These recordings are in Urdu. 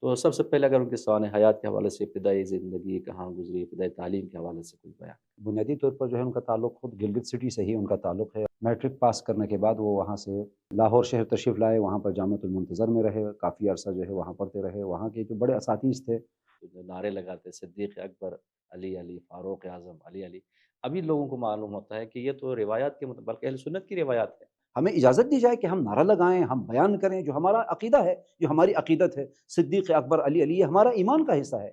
تو سب سے پہلے اگر ان کے سوانح حیات کے حوالے سے ابتدائی زندگی کہاں گزری، ابتدائی تعلیم کے حوالے سے کچھ بیان۔ بنیادی طور پر جو ہے ان کا تعلق خود گلگت سٹی سے ہی ان کا تعلق ہے۔ میٹرک پاس کرنے کے بعد وہ وہاں سے لاہور شہر تشریف لائے، وہاں پر جامعۃ المنتظر میں رہے، کافی عرصہ جو ہے وہاں پڑھتے رہے۔ وہاں کے جو بڑے اساتذہ تھے، جو نعرے لگاتے صدیق اکبر، علی علی، فاروق اعظم، علی علی، ابھی لوگوں کو معلوم ہوتا ہے کہ یہ تو روایات کے مطابق بلکہ اہل سنت کی روایات ہے۔ ہمیں اجازت دی جائے کہ ہم نعرہ لگائیں، ہم بیان کریں جو ہمارا عقیدہ ہے، جو ہماری عقیدت ہے۔ صدیق اکبر، علی علی، یہ ہمارا ایمان کا حصہ ہے۔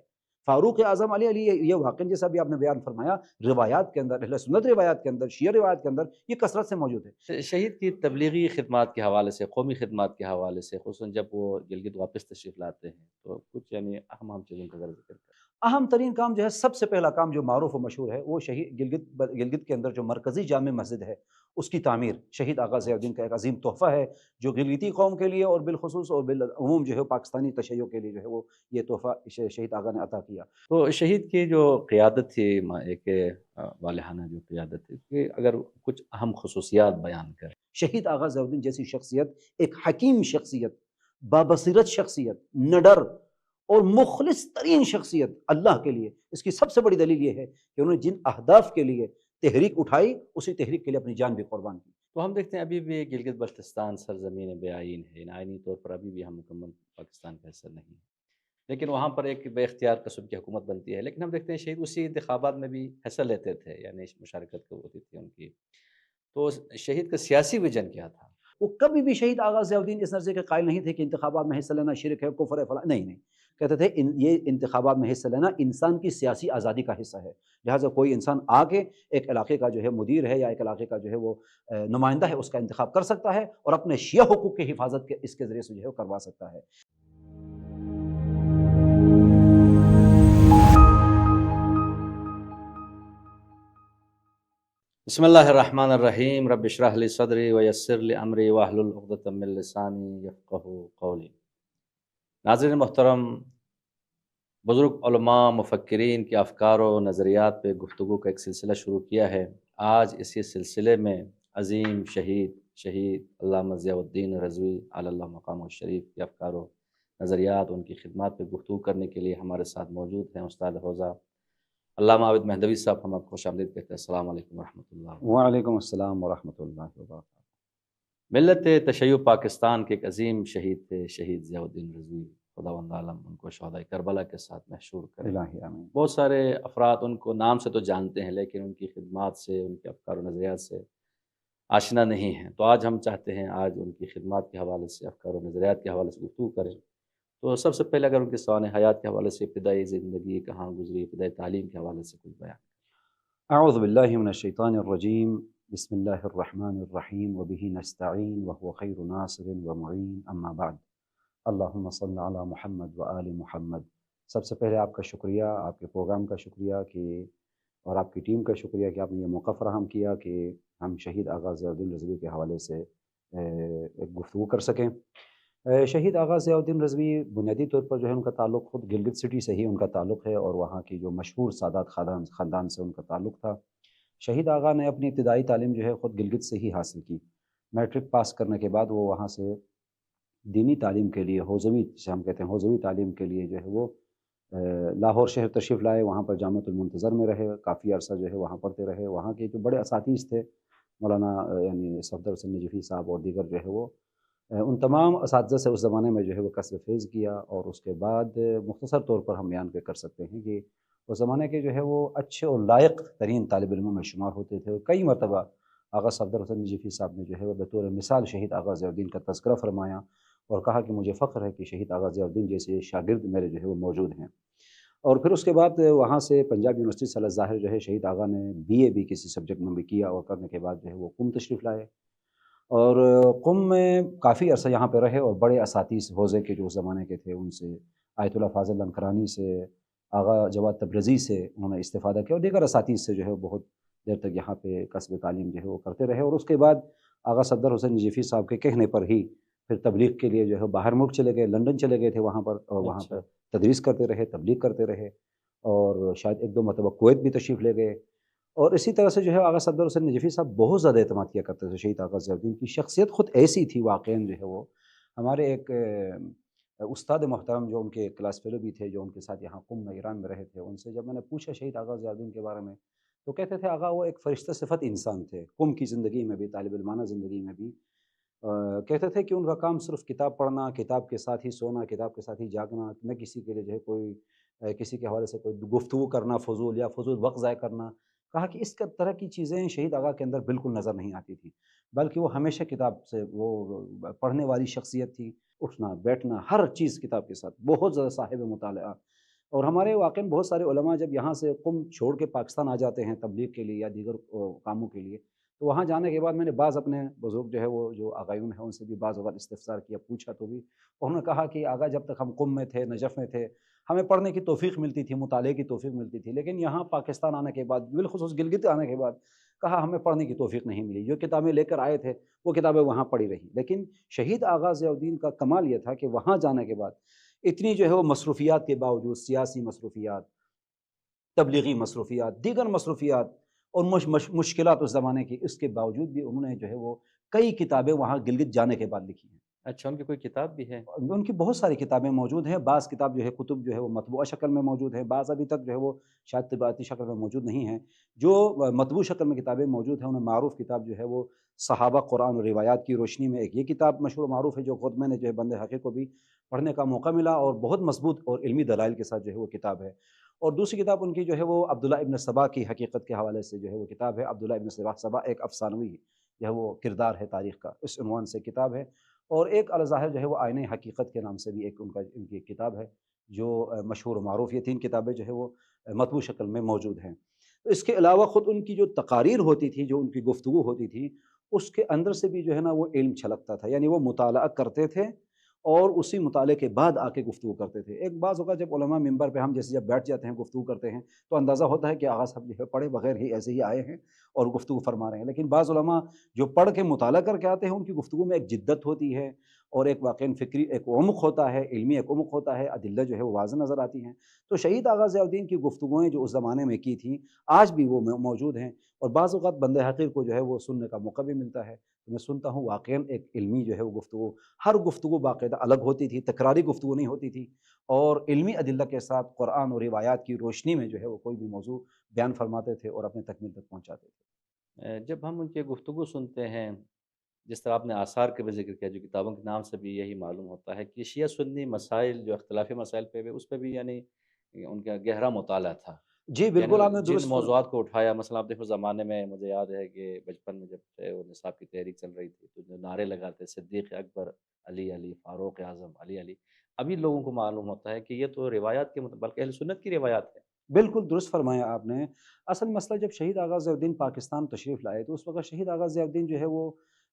فاروق اعظم، علی علی، یہ واقعہ جیسا بھی آپ نے بیان فرمایا، روایات کے اندر، اہل سنت روایات کے اندر، شیعہ روایات کے اندر یہ کثرت سے موجود ہے۔ شہید کی تبلیغی خدمات کے حوالے سے، قومی خدمات کے حوالے سے، خصوصاً جب وہ گلگت واپس تشریف لاتے ہیں تو کچھ یعنی اہم چیزوں کا ذکر کریں۔ اہم ترین کام جو ہے، سب سے پہلا کام جو معروف و مشہور ہے، وہ شہید گلگت کے اندر جو مرکزی جامع مسجد ہے اس کی تعمیر شہید آغا ضیاء الدین کا ایک عظیم تحفہ ہے، جو گلگتی قوم کے لیے اور بالخصوص اور بالعموم جو ہے پاکستانی تشیع کے لیے جو ہے وہ یہ تحفہ شہید آغا نے عطا کیا۔ تو شہید کی جو قیادت تھی، ایک والہانہ جو قیادت تھی، کہ اگر کچھ اہم خصوصیات بیان کریں۔ شہید آغا ضیاء الدین جیسی شخصیت، ایک حکیم شخصیت، بابصیرت شخصیت، نڈر اور مخلص ترین شخصیت اللہ کے لیے، اس کی سب سے بڑی دلیل یہ ہے کہ انہوں نے جن اہداف کے لیے تحریک اٹھائی، اسی تحریک کے لیے اپنی جان بھی قربان کی۔ تو ہم دیکھتے ہیں ابھی بھی گلگت بلتستان سرزمین بے آئین ہے، آئینی طور پر ابھی بھی ہم مکمل پاکستان کا حصہ نہیں ہے، لیکن وہاں پر ایک بے اختیار قسم کی حکومت بنتی ہے۔ لیکن ہم دیکھتے ہیں شہید اسی انتخابات میں بھی حصہ لیتے تھے، یعنی مشارکت ہوتی تھی ان کی۔ تو شہید کا سیاسی ویژن کیا تھا؟ وہ کبھی بھی شہید آغا ضیاء الدین اس نظریے کے قائل نہیں تھے کہ انتخابات میں حصہ لینا شرک ہے، کفر ہے، فلاں، نہیں نہیں، کہتے تھے یہ انتخابات میں حصہ لینا انسان کی سیاسی آزادی کا حصہ ہے، لہٰذا کوئی انسان آ کے ایک علاقے کا جو ہے مدیر ہے یا ایک علاقے کا جو ہے وہ نمائندہ ہے، اس کا انتخاب کر سکتا ہے اور اپنے شیعہ حقوق کی حفاظت کے اس کے ذریعے سے جو ہے وہ کروا سکتا ہے۔ بسم اللہ الرحمن الرحیم، رب اشرح لی صدری ویسر لی امری واحلل عقدۃ من لسانی یفقہوا قولی۔ ناظرین محترم، بزرگ علماء مفکرین کے افکار و نظریات پہ گفتگو کا ایک سلسلہ شروع کیا ہے۔ آج اسی سلسلے میں عظیم شہید علامہ ضیاء الدین رضوی علی اللہ مقام الشریف کے افکار و نظریات، ان کی خدمات پہ گفتگو کرنے کے لیے ہمارے ساتھ موجود ہیں استاد حوزہ علامہ عابد مہدوی صاحب۔ ہم آپ کو خوش آمدید کہتے ہیں۔ السلام علیکم ورحمۃ اللہ۔ وعلیکم السلام ورحمۃ اللہ وبرکاتہ۔ ملت تشیع پاکستان کے ایک عظیم شہید تھے شہید ضیاء الدین رضوی، خداوند عالم ان کو شہداء کربلا کے ساتھ محشور کرے۔ الہی آمین۔ بہت سارے افراد ان کو نام سے تو جانتے ہیں، لیکن ان کی خدمات سے، ان کے افکار و نظریات سے آشنا نہیں ہیں۔ تو آج ہم چاہتے ہیں آج ان کی خدمات کے حوالے سے، افکار و نظریات کے حوالے سے گفتگو کریں۔ تو سب سے پہلے اگر ان کے سوانح حیات کے حوالے سے، ابتدائی زندگی کہاں گزری، ابتدائی تعلیم کے حوالے سے کچھ بیان۔ اعوذ باللہ من الشیطان الرجیم، بسم اللہ الرحمن الرحیم، وبہ نستعین وہو خیر ناصر ومعین، اما بعد، اللہم صل علی محمد وآل محمد۔ سب سے پہلے آپ کا شکریہ، آپ کے پروگرام کا شکریہ اور آپ کی ٹیم کا شکریہ کہ آپ نے یہ موقع فراہم کیا کہ ہم شہید آغا ضیاء الدین رضوی کے حوالے سے ایک گفتگو کر سکیں۔ شہید آغا ضیاء الدین رضوی بنیادی طور پر جو ہے ان کا تعلق خود گلگت سٹی سے ہی ان کا تعلق ہے، اور وہاں کی جو مشہور سادات خاندان سے ان کا تعلق تھا۔ شہید آغا نے اپنی ابتدائی تعلیم جو ہے خود گلگت سے ہی حاصل کی۔ میٹرک پاس کرنے کے بعد وہ وہاں سے دینی تعلیم کے لیے، حوزوی جسے ہم کہتے ہیں حوزوی تعلیم کے لیے جو ہے وہ لاہور شہر تشریف لائے، وہاں پر جامعۃ المنتظر میں رہے، کافی عرصہ جو ہے وہاں پڑھتے رہے۔ وہاں کے جو بڑے اساتذہ تھے، مولانا یعنی صفدر حسین نجفی صاحب اور دیگر جو ہے وہ، ان تمام اساتذہ سے اس زمانے میں جو ہے وہ کسب فیض کیا، اور اس کے بعد مختصر طور پر ہم بیان کر سکتے ہیں کہ اس زمانے کے جو ہے وہ اچھے اور لائق ترین طالب علموں میں شمار ہوتے تھے۔ کئی مرتبہ آغا صفدر حسین نجفی صاحب نے جو ہے وہ بطور مثال شہید آغا ضیاء الدین کا تذکرہ فرمایا اور کہا کہ مجھے فخر ہے کہ شہید آغا ضیاء الدین جیسے شاگرد میرے جو ہے وہ موجود ہیں۔ اور پھر اس کے بعد وہاں سے پنجاب یونیورسٹی سے الظاہر جو ہے شہید آغا نے BA بھی کسی سبجیکٹ میں بھی کیا، اور کرنے کے بعد جو ہے وہ قم تشریف لائے، اور قم میں کافی عرصہ یہاں پہ رہے، اور بڑے اساتذہ حوزے کے جو اس زمانے کے تھے ان سے، آیت اللہ فاضل لنکرانی سے، آغا جواد تبریزی سے انہوں نے استفادہ کیا، اور دیگر اساتذہ سے جو ہے بہت دیر تک یہاں پہ کسب تعلیم جو ہے وہ کرتے رہے۔ اور اس کے بعد آغا صفدر حسین نجفی صاحب کے کہنے پر ہی پھر تبلیغ کے لیے جو ہے باہر ملک چلے گئے، لندن چلے گئے تھے وہاں پر، اور وہاں پر تدریس کرتے رہے، تبلیغ کرتے رہے، اور شاید ایک دو مرتبہ کویت بھی تشریف لے گئے۔ اور اسی طرح سے جو ہے آغا صفدر حسین نجفی صاحب بہت زیادہ اعتماد کیا کرتے تھے شہید آغا ضیاء الدین کی۔ شخصیت خود ایسی تھی واقعاً جو ہے وہ، ہمارے ایک استاد محترم جو ان کے کلاس فیلو بھی تھے، جو ان کے ساتھ یہاں قم میں ایران میں رہے تھے، ان سے جب میں نے پوچھا شہید آغا ضیاء الدین کے بارے میں، تو کہتے تھے آغا وہ ایک فرشتہ صفت انسان تھے، قم کی زندگی میں بھی، طالب علمانہ زندگی میں بھی کہتے تھے کہ ان کا کام صرف کتاب پڑھنا، کتاب کے ساتھ ہی سونا، کتاب کے ساتھ ہی جاگنا، نہ کسی کے لیے جو ہے کوئی کسی کے حوالے سے کوئی گفتگو کرنا فضول یا فضول وقت ضائع کرنا۔ کہا کہ اس طرح کی چیزیں شہید آغا کے اندر بالکل نظر نہیں آتی تھی، بلکہ وہ ہمیشہ کتاب سے وہ پڑھنے والی شخصیت تھی، اٹھنا بیٹھنا ہر چیز کتاب کے ساتھ، بہت زیادہ صاحب مطالعہ۔ اور ہمارے واقعی بہت سارے علماء جب یہاں سے قم چھوڑ کے پاکستان آ جاتے ہیں تبلیغ کے لیے یا دیگر کاموں کے لیے، تو وہاں جانے کے بعد میں نے بعض اپنے بزرگ جو ہے وہ جو آغایون ہیں ان سے بھی بعض اوقات استفسار کیا، پوچھا تو بھی انہوں نے کہا کہ آغا جب تک ہم قم میں تھے، نجف میں تھے، ہمیں پڑھنے کی توفیق ملتی تھی، مطالعے کی توفیق ملتی تھی، لیکن یہاں پاکستان آنے کے بعد، بالخصوص گلگت آنے کے بعد، کہا ہمیں پڑھنے کی توفیق نہیں ملی، جو کتابیں لے کر آئے تھے وہ کتابیں وہاں پڑھی رہی۔ لیکن شہید آغا ضیاء الدین کا کمال یہ تھا کہ وہاں جانے کے بعد اتنی جو ہے وہ مصروفیات کے باوجود، سیاسی مصروفیات، تبلیغی مصروفیات، دیگر مصروفیات اور مشکلات اس زمانے کی، اس کے باوجود بھی انہوں نے جو ہے وہ کئی کتابیں وہاں گلگت جانے کے بعد لکھی ہیں۔ اچھا، ان کی کوئی کتاب بھی ہے؟ ان کی بہت ساری کتابیں موجود ہیں، بعض کتاب جو ہے کتب جو ہے وہ مطبوعہ شکل میں موجود ہیں، بعض ابھی تک جو ہے وہ شاید طباعتی شکل میں موجود نہیں ہیں۔ جو مطبوع شکل میں کتابیں موجود ہیں، انہیں معروف کتاب جو ہے وہ صحابہ قرآن اور روایات کی روشنی میں، ایک یہ کتاب مشہور و معروف ہے جو خود میں نے جو ہے بند حقیق کو بھی پڑھنے کا موقع ملا، اور بہت مضبوط اور علمی دلائل کے ساتھ جو ہے وہ کتاب ہے۔ اور دوسری کتاب ان کی جو ہے وہ عبداللہ ابن سبا کی حقیقت کے حوالے سے جو ہے وہ کتاب ہے، عبداللہ ابن سبا ایک افسانوی جو ہے وہ کردار ہے تاریخ کا، اس عنوان سے کتاب ہے۔ اور ایک الظاہر جو ہے وہ آئینہ حقیقت کے نام سے بھی ایک ان کی کتاب ہے جو مشہور و معروف۔ یہ تین کتابیں جو ہے وہ مطبوع شکل میں موجود ہیں۔ اس کے علاوہ خود ان کی جو تقاریر ہوتی تھی، جو ان کی گفتگو ہوتی تھی، اس کے اندر سے بھی جو ہے نا وہ علم چھلکتا تھا، یعنی وہ مطالعہ کرتے تھے اور اسی مطالعے کے بعد آ کے گفتگو کرتے تھے۔ ایک بعض اوقات جب علماء ممبر پہ ہم جیسے جب بیٹھ جاتے ہیں گفتگو کرتے ہیں تو اندازہ ہوتا ہے کہ آغا صاحب جو ہے پڑھے بغیر ہی ایسے ہی آئے ہیں اور گفتگو فرما رہے ہیں، لیکن بعض علماء جو پڑھ کے مطالعہ کر کے آتے ہیں ان کی گفتگو میں ایک جدت ہوتی ہے اور ایک واقعی فکری ایک عمق ہوتا ہے، علمی ایک عمق ہوتا ہے، ادلہ جو ہے وہ واضح نظر آتی ہیں۔ تو شہید آغا ضیاء الدین کی گفتگویں جو اس زمانے میں کی تھیں آج بھی وہ موجود ہیں، اور بعض اوقات بندہ حقیر کو جو ہے وہ سننے کا موقع بھی ملتا ہے، تو میں سنتا ہوں واقعاً ایک علمی جو ہے وہ گفتگو، ہر گفتگو باقاعدہ الگ ہوتی تھی، تکراری گفتگو نہیں ہوتی تھی، اور علمی ادلہ کے ساتھ قرآن اور روایات کی روشنی میں جو ہے وہ کوئی بھی موضوع بیان فرماتے تھے اور اپنے تکمیل تک پہنچاتے تھے۔ جب ہم ان کی گفتگو سنتے ہیں، جس طرح آپ نے آثار کے بھی ذکر کیا، جو کتابوں کے نام سے بھی یہی معلوم ہوتا ہے کہ شیعہ سنی مسائل جو اختلافی مسائل پہ بھی، اس پہ بھی یعنی ان کا گہرا مطالعہ تھا۔ جی یعنی بالکل، آپ نے جن درست موضوعات کو اٹھایا، مثلا آپ دیکھو زمانے میں مجھے یاد ہے کہ بچپن میں جب سے وہ نصاب کی تحریک چل رہی تھی تو جو نعرے لگاتے صدیق اکبر، علی علی، فاروق اعظم، علی علی، ابھی لوگوں کو معلوم ہوتا ہے کہ یہ تو روایات کے بلکہ اہل سنت کی روایات ہے۔ بالکل درست فرمایا آپ نے۔ اصل مسئلہ جب شہید آغا ضیاء الدین پاکستان تشریف لائے تو اس وقت شہید آغا ضیاء الدین جو ہے وہ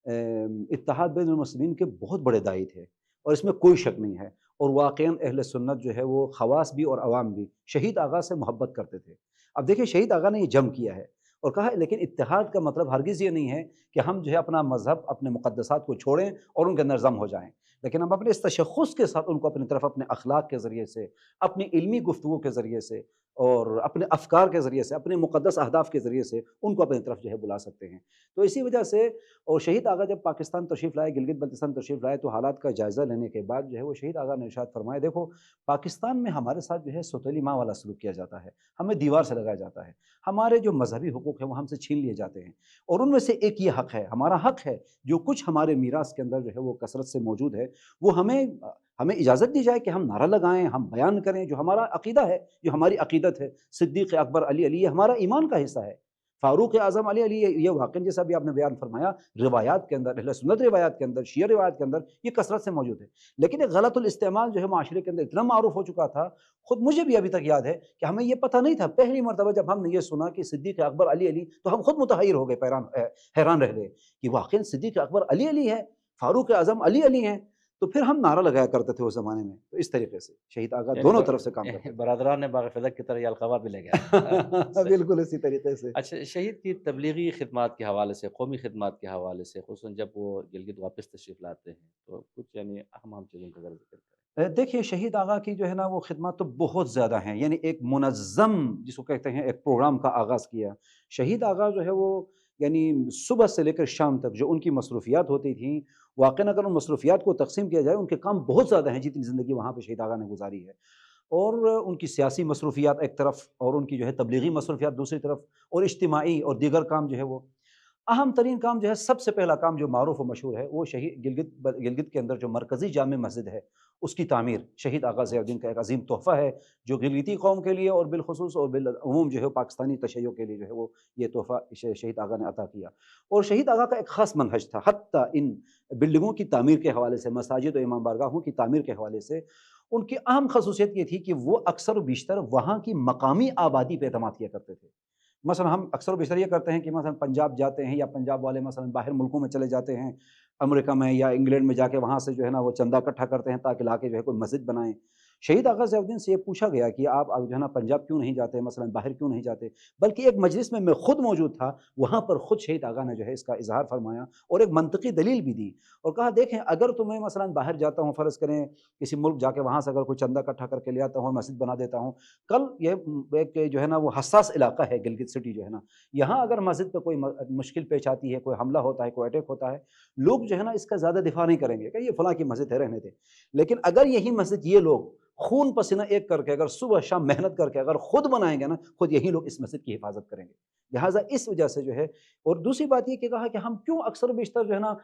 اتحاد بین المسلمین کے بہت بڑے داعی تھے، اور اس میں کوئی شک نہیں ہے، اور واقعاً اہل سنت جو ہے وہ خواص بھی اور عوام بھی شہید آغا سے محبت کرتے تھے۔ اب دیکھیں شہید آغا نے یہ جم کیا ہے اور کہا ہے، لیکن اتحاد کا مطلب ہرگز یہ نہیں ہے کہ ہم جو ہے اپنا مذہب، اپنے مقدسات کو چھوڑیں اور ان کے اندر ضم ہو جائیں، لیکن ہم اپنے اس تشخص کے ساتھ ان کو اپنی طرف اپنے اخلاق کے ذریعے سے، اپنی علمی گفتگو کے ذریعے سے اور اپنے افکار کے ذریعے سے، اپنے مقدس اہداف کے ذریعے سے ان کو اپنی طرف جو ہے بلا سکتے ہیں۔ تو اسی وجہ سے، اور شہید آغا جب پاکستان تشریف لائے، گلگت بلتستان تشریف لائے، تو حالات کا جائزہ لینے کے بعد جو ہے وہ شہید آغا نے ارشاد فرمایا، دیکھو پاکستان میں ہمارے ساتھ جو ہے سوتیلی ماں والا سلوک کیا جاتا ہے، ہمیں دیوار سے لگایا جاتا ہے، ہمارے جو مذہبی حقوق ہیں وہ ہم سے چھین لیے جاتے ہیں، اور ان میں سے ایک یہ حق ہے، ہمارا حق ہے جو کچھ ہمارے میراث کے اندر جو ہے وہ کثرت سے موجود ہے، وہ ہمیں اجازت دی جائے کہ ہم نعرہ لگائیں، ہم بیان کریں، جو ہمارا عقیدہ ہے، جو ہماری عقیدت ہے۔ صدیق اکبر، علی علی، یہ ہمارا ایمان کا حصہ ہے۔ فاروق اعظم، علی علی، یہ واقعی جیسا بھی آپ نے بیان فرمایا، روایات کے اندر، اہل سنت روایات کے اندر، شیعہ روایات کے اندر یہ کثرت سے موجود ہے، لیکن ایک غلط الاستعمال جو ہے معاشرے کے اندر اتنا معروف ہو چکا تھا، خود مجھے بھی ابھی تک یاد ہے کہ ہمیں یہ پتہ نہیں تھا، پہلی مرتبہ جب ہم نے یہ سنا کہ صدیق اکبر علی علی، تو ہم خود متحیر ہو گئے، حیران رہ گئے کہ واقعی صدیق اکبر علی علی ہے، فاروق اعظم علی علی ہیں، تو پھر ہم نعرہ لگایا کرتے تھے اس زمانے میں۔ تو اس طریقے سے شہید آغا یعنی دونوں طرف سے کام کرتے برادران باغ فلک کی طرح یہ القابات بھی لے گیا۔ تھے۔ صحیح۔ بالکل اسی طریقے سے۔ اچھا، شہید کی تبلیغی خدمات کے حوالے سے، قومی خدمات کے حوالے سے، خصوصاً جب وہ گلگت واپس تشریف لاتے ہیں، تو کچھ یعنی اہم چیزوں کا ذکر کریں۔ دیکھیے شہید آغا کی جو ہے نا وہ خدمات تو بہت زیادہ ہیں، یعنی ایک منظم جس کو کہتے ہیں ایک پروگرام کا آغاز کیا۔ شہید آغا جو ہے وہ یعنی صبح سے لے کر شام تک جو ان کی مصروفیات ہوتی تھیں، واقعاً اگر ان مصروفیات کو تقسیم کیا جائے، ان کے کام بہت زیادہ ہیں جتنی زندگی وہاں پہ شہید آغا نے گزاری ہے، اور ان کی سیاسی مصروفیات ایک طرف، اور ان کی جو ہے تبلیغی مصروفیات دوسری طرف، اور اجتماعی اور دیگر کام جو ہے وہ اہم ترین کام جو ہے، سب سے پہلا کام جو معروف و مشہور ہے، وہ شہید گلگت کے اندر جو مرکزی جامع مسجد ہے اس کی تعمیر شہید آغا ضیاء الدین کا ایک عظیم تحفہ ہے، جو گلگتی قوم کے لیے اور بالخصوص اور بالعموم جو ہے پاکستانی تشیع کے لیے جو ہے وہ یہ تحفہ شہید آغا نے عطا کیا۔ اور شہید آغا کا ایک خاص منہج تھا، حتیٰ ان بلڈنگوں کی تعمیر کے حوالے سے، مساجد و امام بارگاہوں کی تعمیر کے حوالے سے ان کی اہم خصوصیت یہ تھی کہ وہ اکثر و بیشتر وہاں کی مقامی آبادی پہ اعتماد کیا کرتے تھے۔ مثلا ہم اکثر و بیشتر یہ کرتے ہیں کہ مثلا پنجاب جاتے ہیں، یا پنجاب والے مثلا باہر ملکوں میں چلے جاتے ہیں، امریکہ میں یا انگلینڈ میں جا کے وہاں سے جو ہے نا وہ چندہ اکٹھا کرتے ہیں تاکہ لا کے جو ہے کوئی مسجد بنائیں۔ شہید آغا ضیاء الدین سے یہ پوچھا گیا کہ آپ جو ہے نا پنجاب کیوں نہیں جاتے، مثلا باہر کیوں نہیں جاتے، بلکہ ایک مجلس میں خود موجود تھا، وہاں پر خود شہید آغا نے جو ہے اس کا اظہار فرمایا اور ایک منطقی دلیل بھی دی، اور کہا دیکھیں اگر تمہیں مثلا باہر جاتا ہوں، فرض کریں کسی ملک جا کے وہاں سے اگر کوئی چندہ اکٹھا کر کے لے آتا ہوں، مسجد بنا دیتا ہوں، کل یہ ایک جو ہے نا وہ حساس علاقہ ہے گلگت سٹی جو ہے نا، یہاں اگر مسجد پہ کوئی مشکل پیش آتی ہے، کوئی حملہ ہوتا ہے، کوئی اٹیک ہوتا ہے، لوگ جو ہے نا اس کا زیادہ دفاع نہیں کریں گے کہ یہ فلاں کی مسجد ہے، رہنے دے۔ لیکن اگر یہی مسجد یہ لوگ خون پسینہ ایک کر کے، اگر صبح شام محنت کر کے اگر خود بنائیں گے نا، خود یہی لوگ اس مسجد کی حفاظت کریں گے۔ لہٰذا اس وجہ سے جو ہے، اور دوسری بات یہ کہ کہا کہ ہم کیوں اکثر و بیشتر جو ہے نا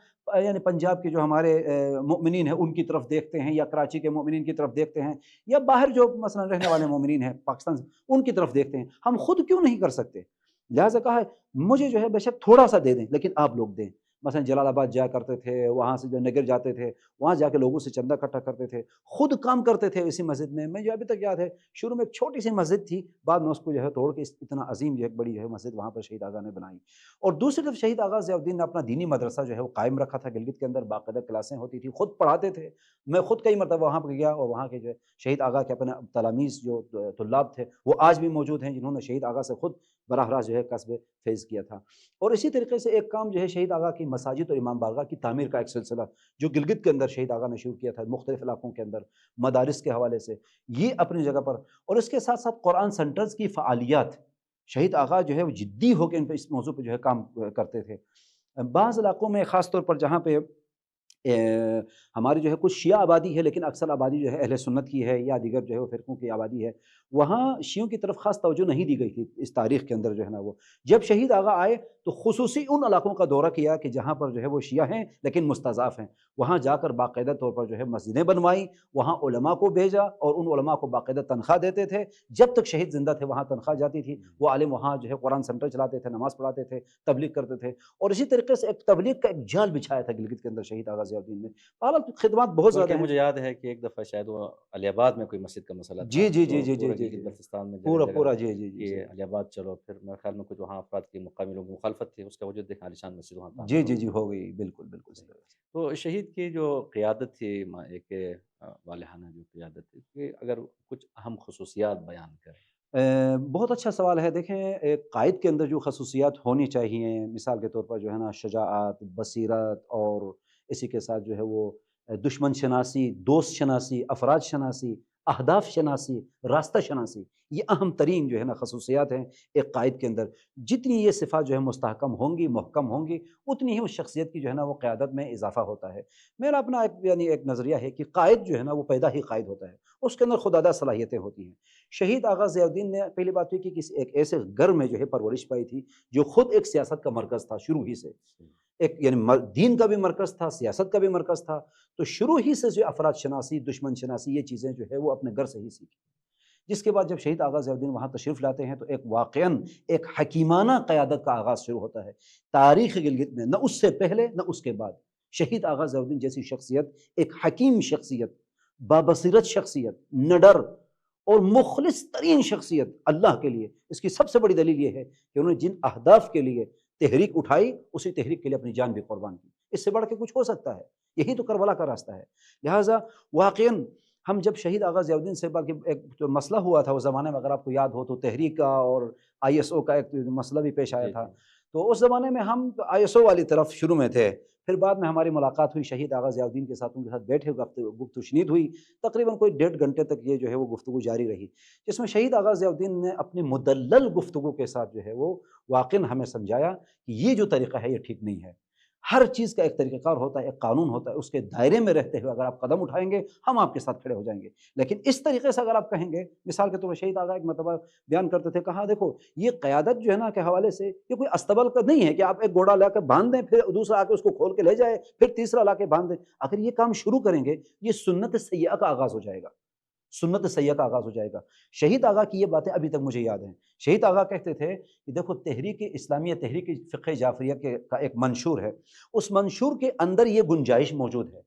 یعنی پنجاب کے جو ہمارے مؤمنین ہیں ان کی طرف دیکھتے ہیں، یا کراچی کے مؤمنین کی طرف دیکھتے ہیں، یا باہر جو مثلا رہنے والے مؤمنین ہیں پاکستان سے ان کی طرف دیکھتے ہیں، ہم خود کیوں نہیں کر سکتے؟ لہٰذا کہا ہے مجھے جو ہے بے شک تھوڑا سا دے دیں لیکن آپ لوگ دیں۔ مثلا جلال آباد جایا کرتے تھے، وہاں سے جو نگر جاتے تھے، وہاں جا کے لوگوں سے چندہ اکٹھا کرتے تھے، خود کام کرتے تھے اسی مسجد میں۔ میں جو ابھی تک یاد ہے، شروع میں ایک چھوٹی سی مسجد تھی، بعد میں اس کو جو ہے توڑ کے اتنا عظیم جو ہے ایک بڑی جو ہے مسجد وہاں پر شہید آغا نے بنائی۔ اور دوسری طرف شہید آغا ضیاء الدین نے اپنا دینی مدرسہ جو ہے وہ قائم رکھا تھا گلگت کے اندر، باقاعدہ کلاسیں ہوتی تھی، خود پڑھاتے تھے۔ میں خود کئی مرتبہ وہاں پہ گیا، اور وہاں کے جو ہے شہید آغا کے اپنے تلاميذ جو طلاب تھے وہ آج بھی موجود ہیں، جنہوں نے شہید آغا سے خود براہ راست جو ہے کسب فیض کیا تھا۔ اور اسی طریقے سے ایک کام جو ہے شہید آغا کی مساجد اور امام بارگاہ کی تعمیر کا ایک سلسلہ جو گلگت کے اندر شہید آغا نے شروع کیا تھا، مختلف علاقوں کے اندر مدارس کے حوالے سے، یہ اپنی جگہ پر، اور اس کے ساتھ ساتھ قرآن سینٹرز کی فعالیات، شہید آغا جو ہے وہ جدی ہو کے ان پہ اس موضوع پہ جو ہے کام کرتے تھے۔ بعض علاقوں میں خاص طور پر جہاں پہ ہماری جو ہے کچھ شیعہ آبادی ہے، لیکن اکثر آبادی جو ہے اہل سنت کی ہے یا دیگر جو ہے وہ فرقوں کی آبادی ہے، وہاں شیعوں کی طرف خاص توجہ نہیں دی گئی تھی اس تاریخ کے اندر جو ہے نا وہ۔ جب شہید آغا آئے تو خصوصی ان علاقوں کا دورہ کیا کہ جہاں پر جو ہے وہ شیعہ ہیں لیکن مستضعف ہیں، وہاں جا کر باقاعدہ طور پر جو ہے مسجدیں بنوائیں، وہاں علماء کو بھیجا، اور ان علماء کو باقاعدہ تنخواہ دیتے تھے، جب تک شہید زندہ تھے وہاں تنخواہ جاتی تھی، وہ عالم وہاں جو ہے قرآن سینٹر چلاتے تھے، نماز پڑھاتے تھے، تبلیغ کرتے تھے، اور اسی طریقے سے ایک تبلیغ کا ایک جال بچھایا تھا گلگت کے اندر شہید آغا ضیاء الدین نے۔ خدمات بہت زیادہ بلکہ ہیں۔ مجھے یاد ہے کہ ایک دفعہ شاید وہ علی آباد میں کوئی مسجد کا مسئلہ تھا، جی جی جی تو جی جی پورا جی گلگت جی بلتستان میں پورا جگہ پورا جگہ جی جی جی کہ علی آباد چلو، پھر میرے خیال میں کچھ وہاں افراد کی مقامی لوگوں کی مخالفت تھی، اس کا وجود دیکھا عالیشان مسجد وہاں جی تعمیر جی ہو جی گئی۔ ہو گئی، بالکل بالکل صحیح۔ تو شہید کی جو قیادت تھی، ایک والہانہ جو قیادت تھی، کہ اگر کچھ اہم خصوصیات بیان کریں۔ بہت اچھا سوال ہے۔ دیکھیں ایک قائد کے اندر جو خصوصیات ہونی چاہیے، مثال کے طور پر جو ہے نا شجاعت، بصیرت، اور اسی کے ساتھ جو ہے وہ دشمن شناسی، دوست شناسی، افراد شناسی، اہداف شناسی، راستہ شناسی، یہ اہم ترین جو ہے نا خصوصیات ہیں ایک قائد کے اندر۔ جتنی یہ صفات جو ہے مستحکم ہوں گی، محکم ہوں گی، اتنی ہی اس شخصیت کی جو ہے نا وہ قیادت میں اضافہ ہوتا ہے۔ میرا اپنا ایک نظریہ ہے کہ قائد جو ہے نا وہ پیدا ہی قائد ہوتا ہے، اس کے اندر خوددادہ صلاحیتیں ہوتی ہیں۔ شہید آغا ضیاء الدین نے پہلی بات یہ کہ ایک ایسے گھر میں جو ہے پرورش پائی تھی جو خود ایک سیاست کا مرکز تھا شروع ہی سے، ایک یعنی دین کا بھی مرکز تھا، سیاست کا بھی مرکز تھا، تو شروع ہی سے جو افراد شناسی، دشمن شناسی، یہ چیزیں جو ہے وہ اپنے گھر سے ہی سیکھی۔ جس کے بعد جب شہید آغا ضیاء الدین وہاں تشریف لاتے ہیں تو ایک واقعاً ایک حکیمانہ قیادت کا آغاز شروع ہوتا ہے تاریخ گلگت میں، نہ اس سے پہلے نہ اس کے بعد۔ شہید آغا ضیاء الدین جیسی شخصیت، ایک حکیم شخصیت، بابصیرت شخصیت، نڈر اور مخلص ترین شخصیت اللہ کے لیے، اس کی سب سے بڑی دلیل یہ ہے کہ انہوں نے جن اہداف کے لیے تحریک اٹھائی، اسی تحریک کے لیے اپنی جان بھی قربان کی۔ اس سے بڑھ کے کچھ ہو سکتا ہے؟ یہی تو کربلا کا راستہ ہے۔ لہٰذا واقعاً ہم جب شہید آغا ضیاء الدین سے بلکہ ایک جو مسئلہ ہوا تھا اس زمانے میں، اگر آپ کو یاد ہو تو تحریک کا اور ISO کا ایک مسئلہ بھی پیش آیا تھا، تو اس زمانے میں ہم ISO والی طرف شروع میں تھے، پھر بعد میں ہماری ملاقات ہوئی شہید آغا ضیاء الدین کے ساتھ، ان کے ساتھ بیٹھے گفتگو شنید ہوئی، تقریباً کوئی 1.5 گھنٹے تک یہ جو ہے وہ گفتگو جاری رہی، جس میں شہید آغا ضیاء الدین نے اپنی مدلل گفتگو کے ساتھ جو ہے وہ واقعاً ہمیں سمجھایا کہ یہ جو طریقہ ہے یہ ٹھیک نہیں ہے، ہر چیز کا ایک طریقہ کار ہوتا ہے، ایک قانون ہوتا ہے، اس کے دائرے میں رہتے ہوئے اگر آپ قدم اٹھائیں گے ہم آپ کے ساتھ کھڑے ہو جائیں گے، لیکن اس طریقے سے اگر آپ کہیں گے، مثال کے طور پر شہید آغا ایک مرتبہ بیان کرتے تھے، کہا دیکھو یہ قیادت جو ہے نا کے حوالے سے یہ کوئی استبل کا نہیں ہے کہ آپ ایک گھوڑا لا کے باندھ دیں پھر دوسرا آ کے اس کو کھول کے لے جائے پھر تیسرا لا کے باندھ دیں، اگر یہ کام شروع کریں گے یہ سنت سیئہ کا آغاز ہو جائے گا، سنت سیئہ کا آغاز ہو جائے گا۔ شہید آغا کی یہ باتیں ابھی تک مجھے یاد ہیں، شہید آغا کہتے تھے کہ دیکھو تحریک اسلامیہ، تحریک فقہ جعفریہ کا ایک منشور ہے، اس منشور کے اندر یہ گنجائش موجود ہے،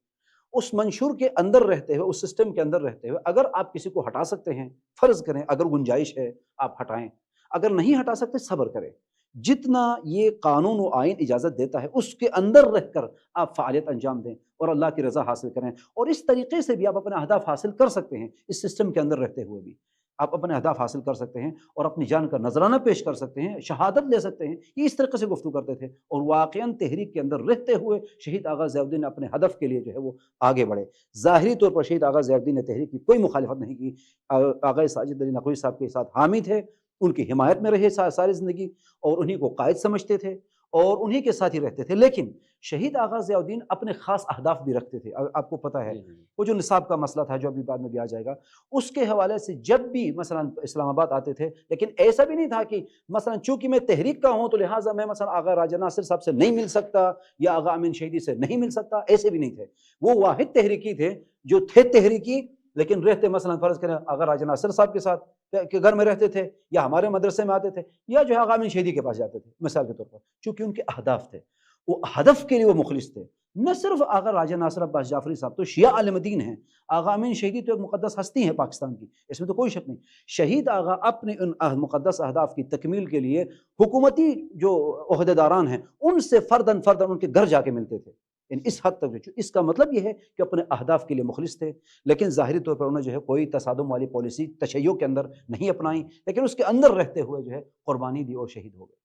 اس منشور کے اندر رہتے ہوئے، اس سسٹم کے اندر رہتے ہوئے اگر آپ کسی کو ہٹا سکتے ہیں فرض کریں، اگر گنجائش ہے آپ ہٹائیں، اگر نہیں ہٹا سکتے صبر کریں، جتنا یہ قانون و آئین اجازت دیتا ہے اس کے اندر رہ کر آپ فعالیت انجام دیں اور اللہ کی رضا حاصل کریں، اور اس طریقے سے بھی آپ اپنے اہداف حاصل کر سکتے ہیں، اس سسٹم کے اندر رہتے ہوئے بھی آپ اپنے اہداف حاصل کر سکتے ہیں اور اپنی جان کا نذرانہ پیش کر سکتے ہیں، شہادت لے سکتے ہیں، یہ اس طریقے سے گفتگو کرتے تھے، اور واقعاً تحریک کے اندر رہتے ہوئے شہید آغا ضیاء الدین نے اپنے ہدف کے لیے جو ہے وہ آگے بڑھے۔ ظاہری طور پر شہید آغا ضیاء الدین نے تحریک کی کوئی مخالفت نہیں کی، آغا ساجد علی نقوی صاحب کے ساتھ حامی تھے، ان کی حمایت میں رہے ساری زندگی، اور انہی کو قائد سمجھتے تھے اور انہی کے ساتھ ہی رہتے تھے، لیکن شہید آغا ضیاء الدین اپنے خاص اہداف بھی رکھتے تھے، آپ کو پتہ ہے جی جی وہ جو نصاب کا مسئلہ تھا جو ابھی بعد میں بھی آ جائے گا، اس کے حوالے سے جب بھی مثلا اسلام آباد آتے تھے، لیکن ایسا بھی نہیں تھا کہ مثلا چونکہ میں تحریک کا ہوں تو لہٰذا میں مثلا آغا راجہ ناصر صاحب سے نہیں مل سکتا یا آغا امین شہیدی سے نہیں مل سکتا، ایسے بھی نہیں تھے، وہ واحد تحریکی تھے جو تھے تحریکی لیکن رہتے مثلا فرض کریں آغا راجہ ناصر صاحب کے ساتھ کے گھر میں رہتے تھے یا ہمارے مدرسے میں آتے تھے یا جو ہے آغا امین شہیدی کے پاس جاتے تھے مثال کے طور پر، چونکہ ان کے اہداف تھے، وہ ہدف کے لیے وہ مخلص تھے۔ نہ صرف آغا راجہ ناصر عباس جعفری صاحب تو شیعہ عالم دین ہیں، آغا امین شہیدی تو ایک مقدس ہستی ہے پاکستان کی، اس میں تو کوئی شک نہیں، شہید آغا اپنے ان مقدس اہداف کی تکمیل کے لیے حکومتی جو عہدیداران ہیں ان سے فرداً ان کے گھر جا کے ملتے تھے، اس حد تک اس کا مطلب یہ ہے کہ اپنے اہداف کے لیے مخلص تھے، لیکن ظاہری طور پر انہوں نے جو ہے کوئی تصادم والی پالیسی تشیع کے اندر نہیں اپنائی، لیکن اس کے اندر رہتے ہوئے جو ہے قربانی دی اور شہید ہو گئے۔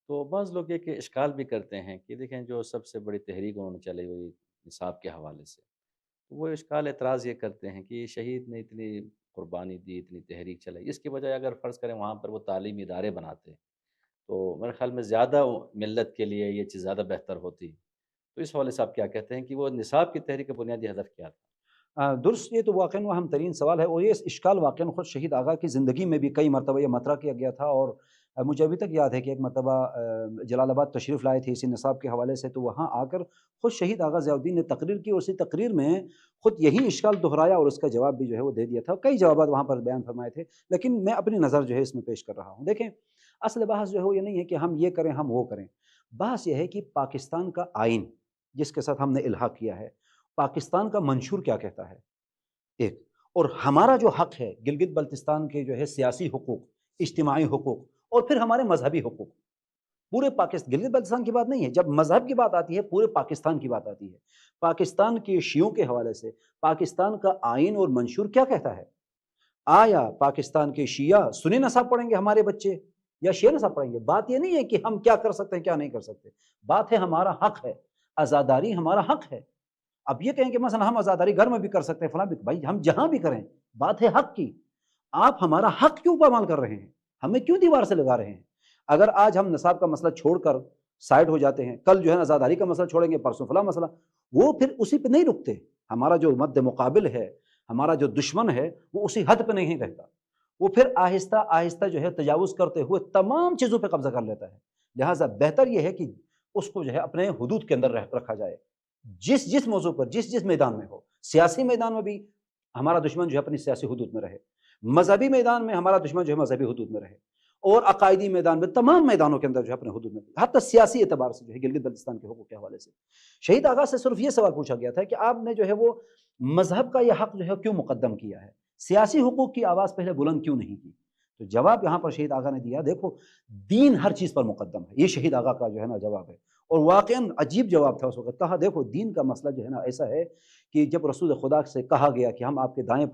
تو بعض لوگ یہ کہ اشکال بھی کرتے ہیں کہ دیکھیں جو سب سے بڑی تحریک انہوں نے چلائی ہوئی نصاب کے حوالے سے، تو وہ اشکال اعتراض یہ کرتے ہیں کہ شہید نے اتنی قربانی دی، اتنی تحریک چلائی، اس کی بجائے اگر فرض کریں وہاں پر وہ تعلیمی ادارے بناتے تو میرے خیال میں زیادہ ملت کے لیے یہ چیز زیادہ بہتر ہوتی۔ تو اس حوالے سے آپ کیا کہتے ہیں کہ وہ نصاب کی تحریک کا بنیادی ہدف کیا تھا؟ درست، یہ تو واقعاً وہ اہم ترین سوال ہے، اور یہ اشکال واقعاً خود شہید آغا کی زندگی میں بھی کئی مرتبہ یہ مطرح کیا گیا تھا، اور مجھے ابھی تک یاد ہے کہ ایک مرتبہ جلال آباد تشریف لائے تھے اسی نصاب کے حوالے سے، تو وہاں آ کر خود شہید آغا ضیاء الدین نے تقریر کی، اور اسی تقریر میں خود یہی اشکال دہرایا اور اس کا جواب بھی جو ہے وہ دے دیا تھا، کئی جوابات وہاں پر بیان فرمائے تھے، لیکن میں اپنی نظر جو ہے اس میں پیش کر رہا ہوں۔ دیکھیں اصل بحث جو ہے وہ یہ نہیں ہے کہ ہم یہ کریں ہم وہ کریں، بحث یہ ہے کہ پاکستان کا آئین جس کے ساتھ ہم نے الحاق کیا ہے، پاکستان کا منشور کیا کہتا ہے ایک، اور ہمارا جو حق ہے گلگت بلتستان کے جو ہے سیاسی حقوق، اجتماعی حقوق، اور پھر ہمارے مذہبی حقوق، پورے پاکستان، گلگت بلتستان کی بات نہیں ہے، جب مذہب کی بات آتی ہے پورے پاکستان کی بات آتی ہے، پاکستان کے شیعوں کے حوالے سے پاکستان کا آئین اور منشور کیا کہتا ہے؟ آیا پاکستان کے شیعہ سنی نصاب پڑھیں گے ہمارے بچے یا شیعہ نصاب پڑھیں گے؟ بات یہ نہیں ہے کہ ہم کیا کر سکتے ہیں کیا نہیں کر سکتے، بات ہے ہمارا حق ہے، آزاداری ہمارا حق ہے۔ اب یہ کہیں کہ مثلا ہم آزاداری گھر میں بھی کر سکتے ہیں فلاں بھی، بھائی ہم جہاں بھی کریں، بات ہے حق کی، آپ ہمارا حق کیوں پامال کر رہے ہیں، ہمیں کیوں دیوار سے لگا رہے ہیں؟ اگر آج ہم نصاب کا مسئلہ چھوڑ کر سائڈ ہو جاتے ہیں، کل جو ہے آزاداری کا مسئلہ چھوڑیں گے، پرسوں فلاں مسئلہ، وہ پھر اسی پہ نہیں رکتے، ہمارا جو مد مقابل ہے، ہمارا جو دشمن ہے وہ اسی حد پہ نہیں رہتا، وہ پھر آہستہ آہستہ جو ہے تجاوز کرتے ہوئے تمام چیزوں پہ قبضہ کر لیتا ہے، لہٰذا بہتر یہ ہے کہ اس کو جو ہے اپنے حدود کے اندر رکھا جائے، جس موضوع پر جس میدان میں ہو، سیاسی میدان میں بھی ہمارا دشمن جو ہے اپنی سیاسی حدود میں رہے، مذہبی میدان میں ہمارا دشمن جو ہے مذہبی حدود میں رہے، اور عقائدی میدان میں تمام میدانوں کے اندر جو ہے اپنے حدود میں، حتی سیاسی اعتبار سے جو ہے گلگت بلتستان کے حقوق کے حوالے سے شہید آغا سے صرف یہ سوال پوچھا گیا تھا کہ آپ نے جو ہے وہ مذہب کا یہ حق جو ہے کیوں مقدم کیا ہے، سیاسی حقوق کی آواز پہلے بلند کیوں نہیں کی؟ تو جواب یہاں پر شہید آغا نے دیا، دیکھو دین ہر چیز پر مقدم ہے، یہ شہید آغا کا جو ہے نا جواب ہے، اور واقعاً عجیب جواب تھا اس وقت. کہا دیکھو دین کا مسئلہ جو ہے نا ایسا ہے کہ جب رسول خدا سے کہا گیا کہ ہم آپ کے دائیں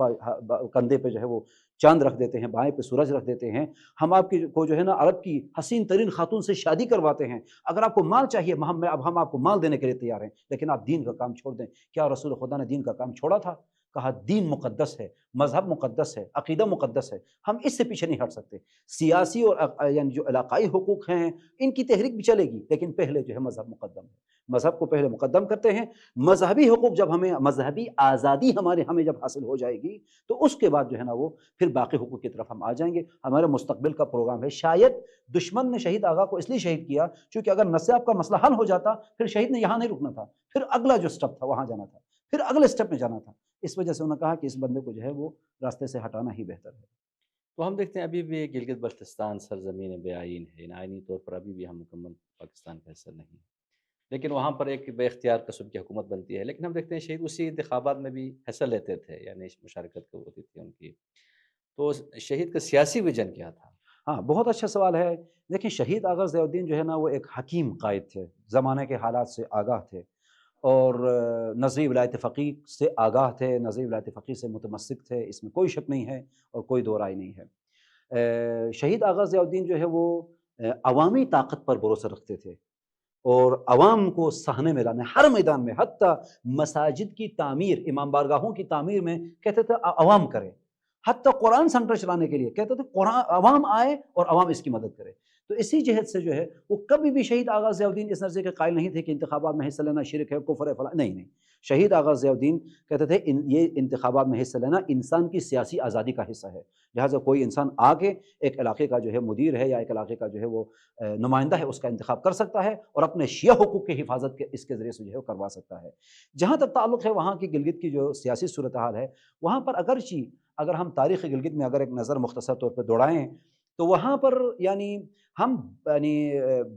کندھے پہ جو ہے وہ چاند رکھ دیتے ہیں، بائیں پہ سورج رکھ دیتے ہیں، ہم آپ کو جو ہے نا عرب کی حسین ترین خاتون سے شادی کرواتے ہیں، اگر آپ کو مال چاہیے اب ہم آپ کو مال دینے کے لیے تیار ہیں، لیکن آپ دین کا کام چھوڑ دیں. کیا رسول خدا نے دین کا کام چھوڑا تھا؟ کہا دین مقدس ہے، مذہب مقدس ہے، عقیدہ مقدس ہے، ہم اس سے پیچھے نہیں ہٹ سکتے. سیاسی اور یعنی جو علاقائی حقوق ہیں ان کی تحریک بھی چلے گی، لیکن پہلے جو ہے مذہب مقدم ہے، مذہب کو پہلے مقدم کرتے ہیں. مذہبی حقوق جب مذہبی آزادی ہمیں جب حاصل ہو جائے گی تو اس کے بعد جو ہے نا وہ پھر باقی حقوق کی طرف ہم آ جائیں گے. ہمارے مستقبل کا پروگرام ہے. شاید دشمن نے شہید آغا کو اس لیے شہید کیا چونکہ اگر نصاب کا مسئلہ حل ہو جاتا پھر شہید نے یہاں نہیں رکنا تھا، پھر اگلا جو سٹیپ تھا وہاں جانا تھا، پھر اگلے سٹیپ میں جانا تھا. اس وجہ سے انہوں نے کہا کہ اس بندے کو جو ہے وہ راستے سے ہٹانا ہی بہتر ہے. تو ہم دیکھتے ہیں ابھی بھی گلگت بلتستان سرزمین بے آئین ہے، آئینی طور پر ابھی بھی ہم مکمل پاکستان کا حصہ نہیں ہیں، لیکن وہاں پر ایک بے اختیار قسم کی حکومت بنتی ہے. لیکن ہم دیکھتے ہیں شہید اسی انتخابات میں بھی حصہ لیتے تھے، یعنی مشارکت ہوتی تھی ان کی. تو شہید کا سیاسی ویژن کیا تھا؟ ہاں بہت اچھا سوال ہے. دیکھیں شہید آغا ضیاء الدین جو ہے نا وہ ایک حکیم قائد تھے، زمانے کے حالات سے آگاہ تھے اور نظری ولایت فقیہ سے آگاہ تھے، نظری ولایت فقیہ سے متمسک تھے، اس میں کوئی شک نہیں ہے اور کوئی دو رائے نہیں ہے. شہید آغا ضیاء الدین جو ہے وہ عوامی طاقت پر بھروسہ رکھتے تھے اور عوام کو صحنے میں لانے، ہر میدان میں، حتیٰ مساجد کی تعمیر، امام بارگاہوں کی تعمیر میں کہتے تھے عوام کرے، حتیٰ قرآن سینٹر چلانے کے لیے کہتے تھے قرآن عوام آئے اور عوام اس کی مدد کرے. تو اسی جہت سے جو ہے وہ کبھی بھی شہید آغا ضیاء الدین اس نظریے کے قائل نہیں تھے کہ انتخابات میں حصہ لینا شرک ہے، کفر ہے، فلاں. نہیں. شہید آغا ضیاء الدین کہتے تھے یہ انتخابات میں حصہ لینا انسان کی سیاسی آزادی کا حصہ ہے، لہٰذا کوئی انسان آ کے ایک علاقے کا جو ہے مدیر ہے یا ایک علاقے کا جو ہے وہ نمائندہ ہے اس کا انتخاب کر سکتا ہے اور اپنے شیعہ حقوق کی حفاظت کے اس کے ذریعے سے جو ہے وہ کروا سکتا ہے. جہاں تک تعلق ہے وہاں کی گلگت کی جو سیاسی صورتحال ہے، وہاں پر اگرچہ اگر ہم تاریخ گلگت میں اگر ایک نظر مختصر طور پہ دوڑائیں تو وہاں پر یعنی ہم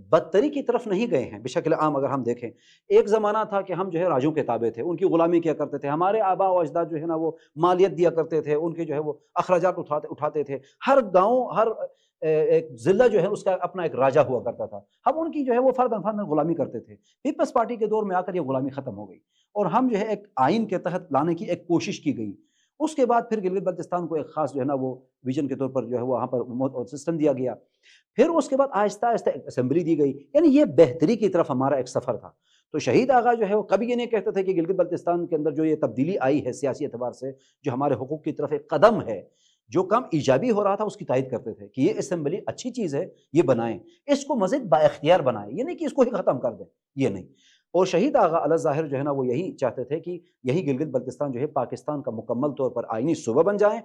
بدتری کی طرف نہیں گئے ہیں. بشکل عام اگر ہم دیکھیں ایک زمانہ تھا کہ ہم جو ہے راجوں کے تابع تھے، ان کی غلامی کیا کرتے تھے، ہمارے آباء و اجداد جو ہے نا وہ مالیت دیا کرتے تھے، ان کے جو ہے وہ اخراجات اٹھاتے تھے. ہر گاؤں، ہر ایک ضلع جو ہے اس کا اپنا ایک راجا ہوا کرتا تھا. ہم ان کی جو ہے وہ فرداً فرداً غلامی کرتے تھے. پیپلز پارٹی کے دور میں آ کر یہ غلامی ختم ہو گئی اور ہم جو ہے ایک آئین کے تحت لانے کی ایک کوشش کی گئی. اس کے بعد پھر گلگت بلتستان کو ایک خاص جو ہے نا وہ ویژن کے طور پر جو ہے وہاں پر سسٹم دیا گیا. پھر اس کے بعد آہستہ آہستہ ایک اسمبلی دی گئی. یعنی یہ بہتری کی طرف ہمارا ایک سفر تھا. تو شہید آغا جو ہے وہ کبھی یہ نہیں کہتے تھے کہ گلگت بلتستان کے اندر جو یہ تبدیلی آئی ہے سیاسی اعتبار سے، جو ہمارے حقوق کی طرف ایک قدم ہے، جو کام ایجابی ہو رہا تھا اس کی تائید کرتے تھے کہ یہ اسمبلی اچھی چیز ہے، یہ بنائیں، اس کو مزید با اختیار بنائیں، یہ نہیں کہ اس کو ہی ختم کر دیں، یہ نہیں. اور شہید آغا علی ظاہر جو ہے نا وہ یہی چاہتے تھے کہ یہی گلگت بلتستان جو ہے پاکستان کا مکمل طور پر آئینی صوبہ بن جائیں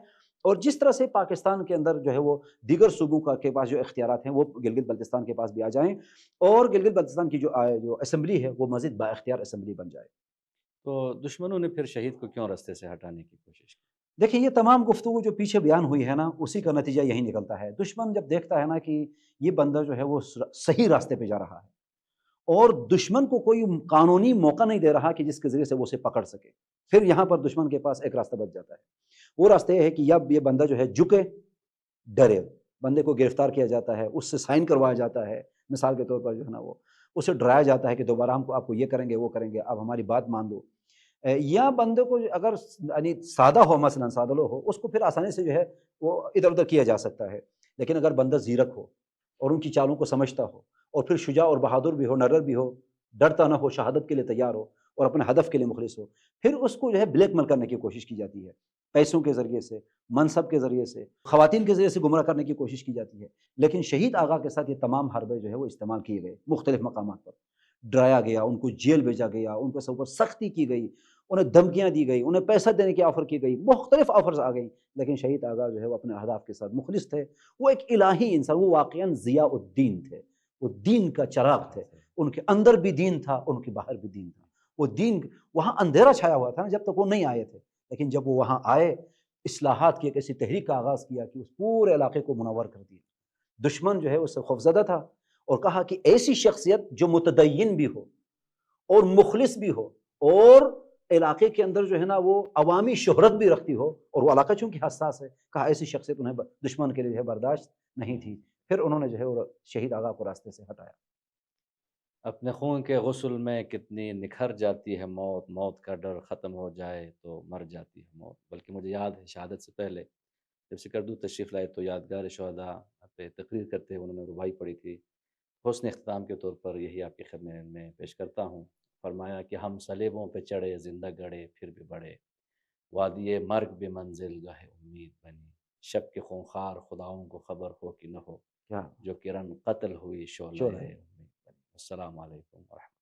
اور جس طرح سے پاکستان کے اندر جو ہے وہ دیگر صوبوں کے پاس جو اختیارات ہیں وہ گلگت بلتستان کے پاس بھی آ جائیں اور گلگت بلتستان کی جو اسمبلی ہے وہ مزید با اختیار اسمبلی بن جائے. تو دشمنوں نے پھر شہید کو کیوں راستے سے ہٹانے کی کوشش کی؟ دیکھیں یہ تمام گفتگو جو پیچھے بیان ہوئی ہے نا اسی کا نتیجہ یہی نکلتا ہے. دشمن جب دیکھتا ہے نا کہ یہ بندہ جو ہے وہ صحیح راستے پہ جا رہا ہے اور دشمن کو کوئی قانونی موقع نہیں دے رہا کہ جس کے ذریعے سے وہ اسے پکڑ سکے، پھر یہاں پر دشمن کے پاس ایک راستہ بچ جاتا ہے. وہ راستہ یہ ہے کہ اب یہ بندہ جو ہے جھکے، ڈرے، بندے کو گرفتار کیا جاتا ہے، اس سے سائن کروایا جاتا ہے، مثال کے طور پر جو ہے نا وہ اسے ڈرایا جاتا ہے کہ دوبارہ آپ کو یہ کریں گے وہ کریں گے، اب ہماری بات مان لو. یا بندے کو اگر یعنی سادہ ہو، مثلا سادہ لو ہو، اس کو پھر آسانی سے جو ہے وہ ادھر ادھر کیا جا سکتا ہے. لیکن اگر بندہ زیرک ہو اور ان کی چالوں کو سمجھتا ہو اور پھر شجاع اور بہادر بھی ہو، نرر بھی ہو، ڈرتا نہ ہو، شہادت کے لیے تیار ہو اور اپنے ہدف کے لیے مخلص ہو، پھر اس کو جو ہے بلیک میل کرنے کی کوشش کی جاتی ہے، پیسوں کے ذریعے سے، منصب کے ذریعے سے، خواتین کے ذریعے سے گمراہ کرنے کی کوشش کی جاتی ہے. لیکن شہید آغا کے ساتھ یہ تمام حربے جو ہے وہ استعمال کیے گئے. مختلف مقامات پر ڈرایا گیا، ان کو جیل بھیجا گیا، ان کے اوپر سختی کی گئی، انہیں دھمکیاں دی گئی، انہیں پیسہ دینے کی آفر کی گئی، مختلف آفرز آ گئیں. لیکن شہید آغا جو ہے وہ اپنے اہداف کے ساتھ مخلص تھے. وہ ایک الہی انسان، وہ واقعاً ضیاء الدین تھے، وہ دین کا چراغ تھے. ان کے اندر بھی دین تھا، ان کے باہر بھی دین تھا. وہ دین وہاں اندھیرا چھایا ہوا تھا نا جب تک وہ نہیں آئے تھے، لیکن جب وہ وہاں آئے اصلاحات کی ایک ایسی تحریک کا آغاز کیا کہ اس پورے علاقے کو منور کر دیا. دشمن جو ہے اس سے خوفزدہ تھا اور کہا کہ ایسی شخصیت جو متدین بھی ہو اور مخلص بھی ہو اور علاقے کے اندر جو ہے نا وہ عوامی شہرت بھی رکھتی ہو، اور وہ علاقہ چونکہ حساس ہے، کہا ایسی شخصیت انہیں دشمن کے لیے برداشت نہیں تھی. پھر انہوں نے جو ہے وہ شہید آغا کو راستے سے ہٹایا. اپنے خون کے غسل میں کتنی نکھر جاتی ہے موت، موت کا ڈر ختم ہو جائے تو مر جاتی ہے موت۔ بلکہ مجھے یاد ہے شہادت سے پہلے جب سکردو تشریف لائے تو یادگار شہداء پہ تقریر کرتے ہوئے انہوں نے ربائی پڑھی تھی۔ حسن اختتام کے طور پر یہی آپ کی خدمت میں پیش کرتا ہوں۔ فرمایا کہ ہم صلیبوں پہ چڑھے زندہ گڑے پھر بھی بڑھے، وادی مرگ بے منزل گاہ امید بنی، شب کے خونخوار خداؤں کو خبر ہو کہ نہ ہو، کیا جو کرن قتل ہوئی شعلہ شعلہ امید بنی۔ السلام علیکم ورحمۃ اللہ۔